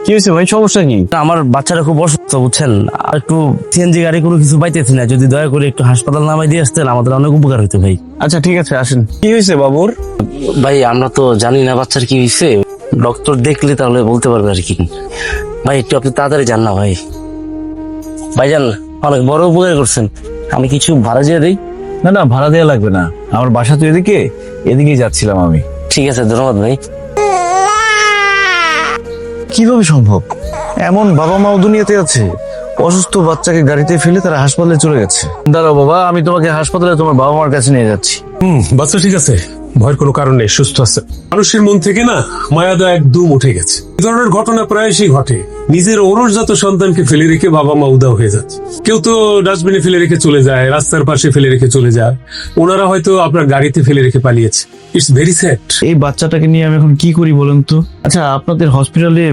কি হয়েছে ভাই, সমস্যা কি? আমার বাচ্চাটা খুব অসুস্থ বুঝছেন, আর একটু সিএনজি গাড়ি কোনো কিছু পাইতেছি না, যদি দয়া করে একটু হাসপাতাল নামাই দিয়ে আসতেন আমাদের অনেক উপকার হইতো ভাই। আচ্ছা ঠিক আছে, আসেন। কি হয়েছে বাবুর? ভাই আমরা তো জানি না বাচ্চার কি হয়েছে, ডক্টর দেখলে তাহলে বলতে পারবে আর কি। ভাই একটু আপনি তাড়াতাড়ি যান না ভাই। ভাইজান অনেক বড় উপকার করছেন, আমি কিছু ভাড়া দিয়ে দিই। না না, ভাড়া দেওয়া লাগবে না, আমার বাসা তো এদিকে, এদিকেই যাচ্ছিলাম আমি। ঠিক আছে, ধন্যবাদ ভাই। কিভাবে সম্ভব? এমন বাবা মাও দুনিয়াতে আছে, অসুস্থ বাচ্চাকে গাড়িতে ফেলে তারা হাসপাতালে চলে গেছে। দাঁড়াও বাবা, আমি তোমাকে হাসপাতালে তোমার বাবা মার কাছে নিয়ে যাচ্ছি। বাচ্চা ঠিক আছে, ভয়ের কোনো কারণ নেই, সুস্থ আছে। মানুষের মন থেকে না মায়াদা একদম উঠে গেছে। এই ধরনের ঘটনা প্রায়শই ঘটে, নিজের ওরসজাত সন্তানকে ফেলে রেখে বাবা মা উদাও হয়ে যাচ্ছে। কেউ তো ডাস্টবিনে ফেলে রেখে চলে যায়, রাস্তার পাশে ফেলে রেখে চলে যায়, ওনারা হয়তো আপনার গাড়িতে ফেলে রেখে পালিয়েছে। It's very sad. এই বাচ্চাটাকে নিয়ে আমি এখন কি করি বলেন তো? আচ্ছা, আপনাদের হসপিটালে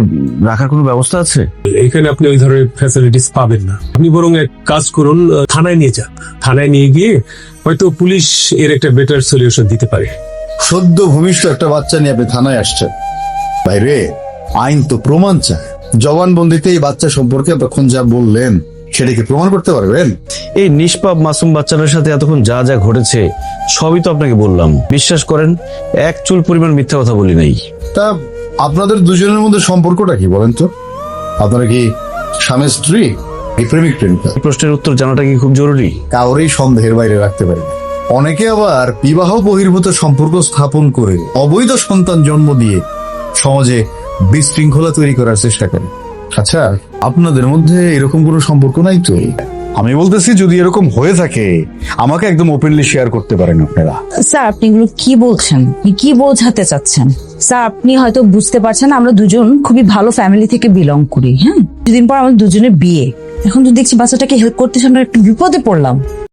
রাখার কোনো ব্যবস্থা আছে? এখানে আপনি ওই ধরনের ফ্যাসিলিটিস পাবেন না। আপনি বরং এক কাজ করুন, থানায় নিয়ে যান। থানায় নিয়ে গিয়ে হয়তো পুলিশ এর একটা বেটার সলিউশন দিতে পারে। সদ্য ভূমিষ্ঠ একটা বাচ্চা নিয়ে আপনি থানায় আসছেন। বাইরে আইন তো প্রমাণ চায়। জবানবন্দিতে এই বাচ্চা সম্পর্কে তখন যা বললেন সেটা কি প্রমাণ করতে পারবেন? এই নিষ্পাপ মাসুম বাচ্চাটার সাথে এতক্ষণ যা যা ঘটেছে সবই তো আপনাকে বললাম। বিশ্বাস করেন, এক চুল পরিমাণ মিথ্যা কথা বলি নাই। তা আপনাদের দুজনের মধ্যে সম্পর্কটা কি বলেন তো? আপনারা কি স্বামী স্ত্রী, কি প্রেমিক প্রেমিকা? এই প্রশ্নের উত্তর জানাটা কি খুব জরুরি? কাউরেই সন্দেহের বাইরে রাখতে পারি না। অনেকে আবার বিবাহ বহির্ভূত সম্পর্ক স্থাপন করে অবৈধ সন্তান জন্ম দিয়ে সমাজে বিশৃঙ্খলা তৈরি করার চেষ্টা করে। আচ্ছা, আপনাদের মধ্যে এরকম কোনো সম্পর্ক নাই তো? আমি বলতেছি, যদি এরকম হয়ে থাকে আমাকে একদম ওপেনলি শেয়ার করতে পারেন আপনারা। স্যার আপনি এগুলো কি বলছেন? আপনি কি বোঝাতে চাচ্ছেন? স্যার আপনি হয়তো বুঝতে পারছেন আমরা দুজন খুবই ভালো ফ্যামিলি থেকে বিলং করি। হ্যাঁ, কিছুদিন পর আমাদের দুজনের বিয়ে। এখন তো দেখছি বাচ্চাটাকে হেল্প করতে আমরা একটু বিপদে পড়লাম।